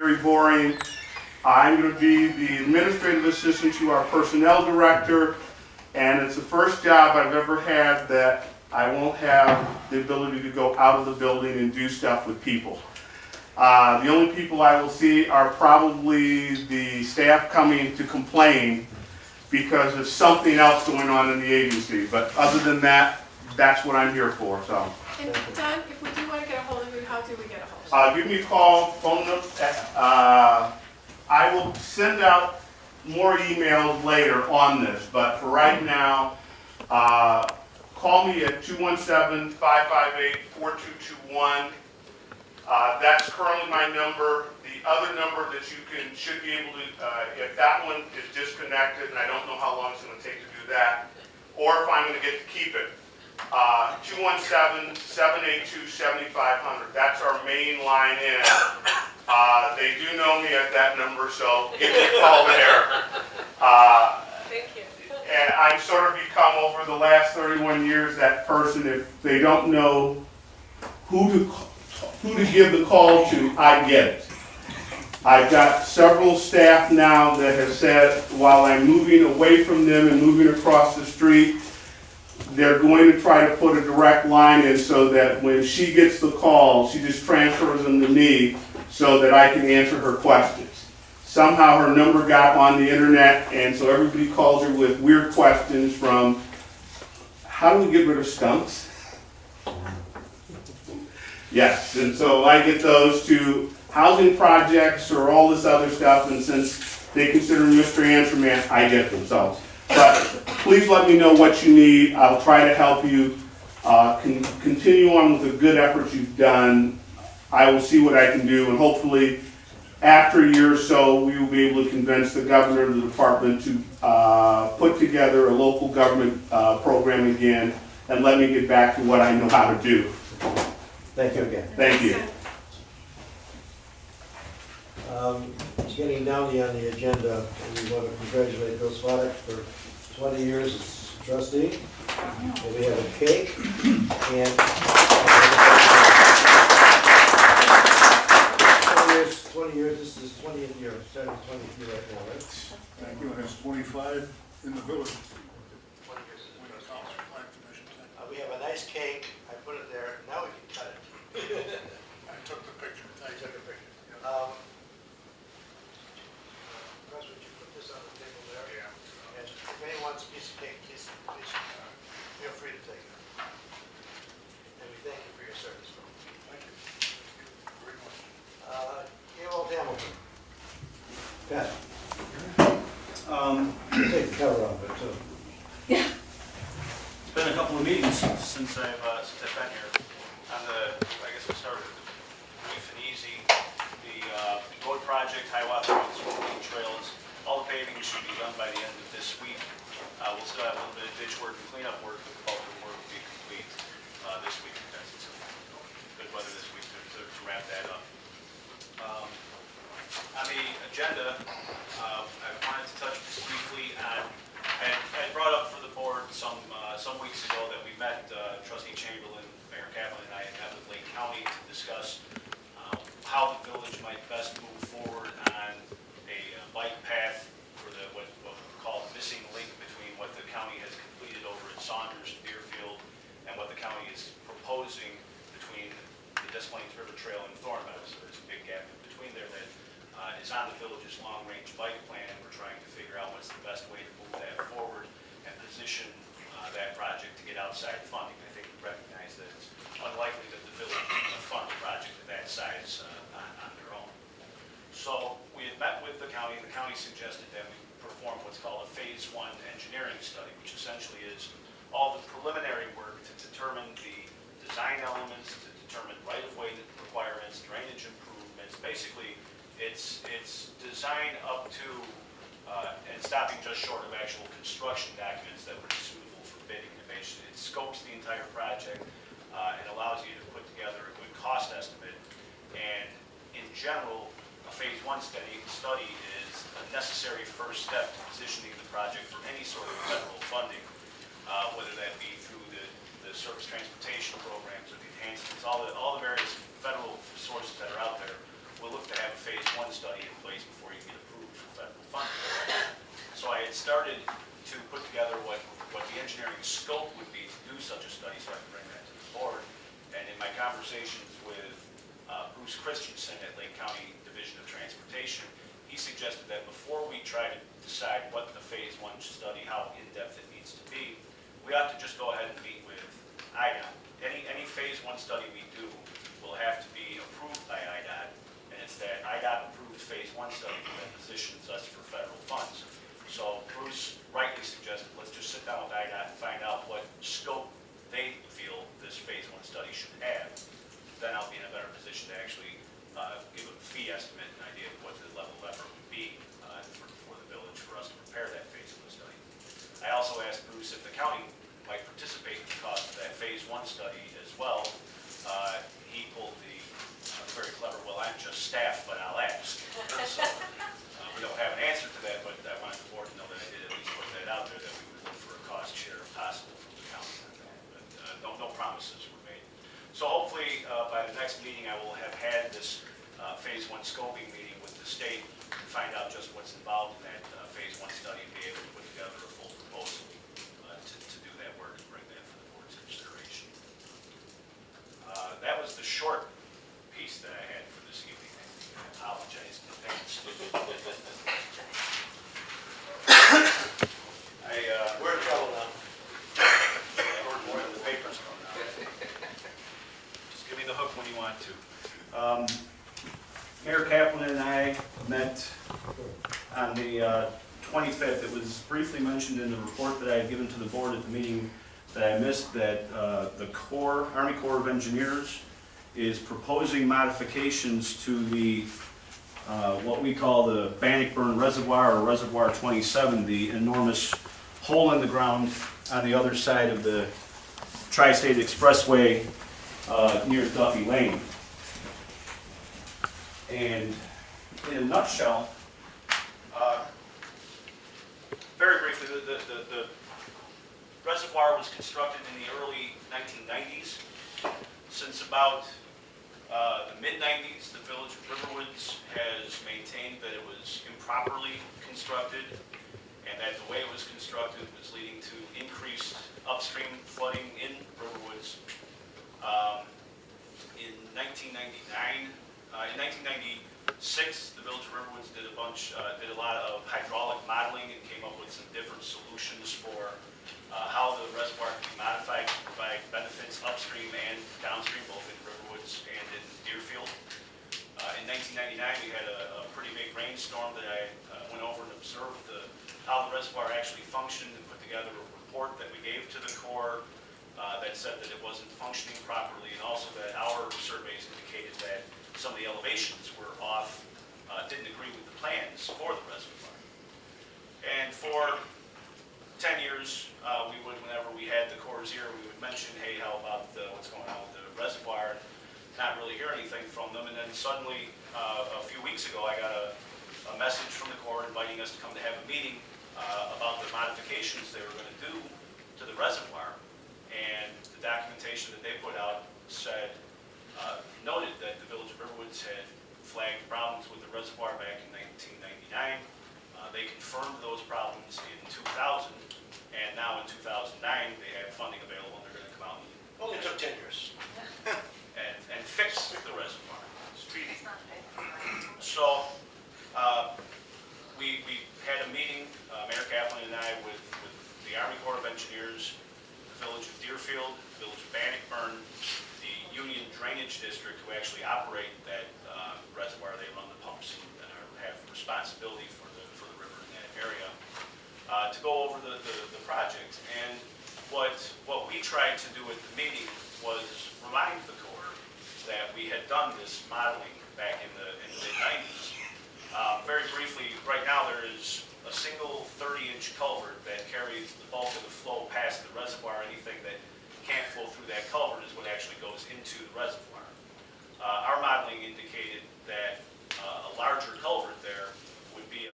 very boring. I'm going to be the administrative assistant to our personnel director, and it's the first job I've ever had that I won't have the ability to go out of the building and do stuff with people. The only people I will see are probably the staff coming to complain because there's something else going on in the agency. But other than that, that's what I'm here for. So. And Doug, if we do want to get a hold of you, how do we get a hold of you? Give me a call, phone number. I will send out more emails later on this, but for right now, call me at 217-558-4221. That's currently my number. The other number that you should be able to, if that one is disconnected, and I don't know how long it's going to take to do that, or if I'm going to get to keep it, 217-782-7500. That's our main line in. They do know me at that number, so give me a call there. Thank you. And I've sort of become, over the last 31 years, that person. If they don't know who to give the call to, I get it. I've got several staff now that have said, while I'm moving away from them and moving across the street, they're going to try to put a direct line in so that when she gets the call, she just transfers them to me so that I can answer her questions. Somehow her number got on the internet, and so everybody calls her with weird questions from, how do we get rid of skunks? Yes, and so I get those to housing projects or all this other stuff, and since they consider me Mr. Answer Man, I get them. So, but please let me know what you need. I'll try to help you. Continue on with the good efforts you've done. I will see what I can do, and hopefully after a year or so, we will be able to convince the governor of the department to put together a local government program again, and let me get back to what I know how to do. Thank you again. Thank you. Getting down on the agenda, we want to congratulate Bill Swadek for 20 years as trustee. And we have a cake and 20 years, this is 20th year, starting 20th year right now, right? Thank you, and it's 25 in the village. 20 years. We have a nice cake, I put it there, now we can cut it. I took the picture. I took a picture. Russ, would you put this on the table there? Yeah. And if anyone wants a piece of cake, please feel free to take it. And we thank you for your service. Thank you. Very much. Ewald Hamilton. Pat. Um, Take the cover off it too. It's been a couple of meetings since I've been here. On the, I guess we'll start with the brief and easy. The road project, Hiawatha Road, Swing Trails, all the paving should be done by the end of this week. We'll still have a little bit of ditch work and cleanup work, but the bulk of the work will be complete this week because it's good weather this week to wrap that up. On the agenda, I wanted to touch briefly on, I brought up for the board some weeks ago that we met, Trustee Chamberlain, Mayor Kaplan, and I had met with Lake County to discuss how the village might best move forward on a bike path for what we call the missing link between what the county has completed over at Saunders and Deerfield and what the county is proposing between the Des Plaines River Trail and Thorn Meadows. So there's a big gap in between there that is on the village's long-range bike plan, and we're trying to figure out what's the best way to move that forward and position that project to get outside funding. I think we recognize that it's unlikely that the village will fund a project of that size on their own. So we had met with the county, and the county suggested that we perform what's called a phase 1 engineering study, which essentially is all the preliminary work to determine the design elements, to determine right-of-way requirements, drainage improvements. Basically, it's design up to and stopping just short of actual construction documents that would be suitable for bidding. It scopes the entire project and allows you to put together a good cost estimate. And in general, a phase 1 study is a necessary first step to positioning the project for any sort of federal funding, whether that be through the surface transportation programs or the enhancements, all the various federal sources that are out there. we'll look to have a phase one study in place before you get approved for federal funding. So I had started to put together what the engineering scope would be to do such a study, so I can bring that to the board. And in my conversations with Bruce Christensen at Lake County Division of Transportation, he suggested that before we try to decide what the phase one study, how in-depth it needs to be, we ought to just go ahead and meet with IDOT. Any phase one study we do will have to be approved by IDOT, and it's that IDOT approved phase one study that positions us for federal funds. So Bruce rightly suggested, let's just sit down with IDOT and find out what scope they feel this phase one study should have. Then I'll be in a better position to actually give a fee estimate, an idea of what the level of effort would be for the village for us to prepare that phase one study. I also asked Bruce if the county might participate in the cost of that phase one study as well. He pulled the very clever, well, I'm just staff, but I'll ask. So we don't have an answer to that, but I wanted the board to know that I did at least put that out there, that we would look for a cost share if possible from the county on that. But no promises were made. So hopefully by the next meeting, I will have had this phase one scoping meeting with the state to find out just what's involved in that phase one study and be able to put together a full proposal to do that work and bring that for the board's consideration. That was the short piece that I had for this evening. I apologize in advance. We're in trouble now. I heard more than the papers come out. Just give me the hook when you want to. Mayor Kaplan and I met on the 25th. It was briefly mentioned in the report that I had given to the board at the meeting that I missed, that the Army Corps of Engineers is proposing modifications to the what we call the Bannockburn Reservoir, or Reservoir 27, the enormous hole in the ground on the other side of the Tri-State Expressway near Duffy Lane. And in a nutshell, very briefly, the reservoir was constructed in the early 1990s. Since about the mid-90s, the village of Riverwoods has maintained that it was improperly constructed, and that the way it was constructed was leading to increased upstream flooding in Riverwoods. In 1996, the village of Riverwoods did a lot of hydraulic modeling and came up with some different solutions for how the reservoir can be modified to provide benefits upstream and downstream, both in Riverwoods and in Deerfield. In 1999, we had a pretty big rainstorm that I went over and observed how the reservoir actually functioned, and put together a report that we gave to the Corps that said that it wasn't functioning properly, and also that our surveys indicated that some of the elevations were off, didn't agree with the plans for the reservoir. And for 10 years, we would, whenever we had the Corps' ear, we would mention, hey, how about what's going on with the reservoir? Not really hear anything from them. And then suddenly, a few weeks ago, I got a message from the Corps inviting us to come to have a meeting about the modifications they were going to do to the reservoir. And the documentation that they put out said, noted that the village of Riverwoods had flagged problems with the reservoir back in 1999. They confirmed those problems in 2000, and now in 2009, they have funding available, and they're going to come out Only took 10 years. and fix the reservoir. Speedy. So we had a meeting, Mayor Kaplan and I, with the Army Corps of Engineers, the village of Deerfield, the village of Bannockburn, the Union Drainage District, who actually operate that reservoir. They run the pumps and have responsibility for the river in that area, to go over the project. And what we tried to do at the meeting was remind the Corps that we had done this modeling back in the mid-90s. Very briefly, right now there is a single 30-inch culvert that carries the bulk of the flow past the reservoir. Anything that can't flow through that culvert is what actually goes into the reservoir. Our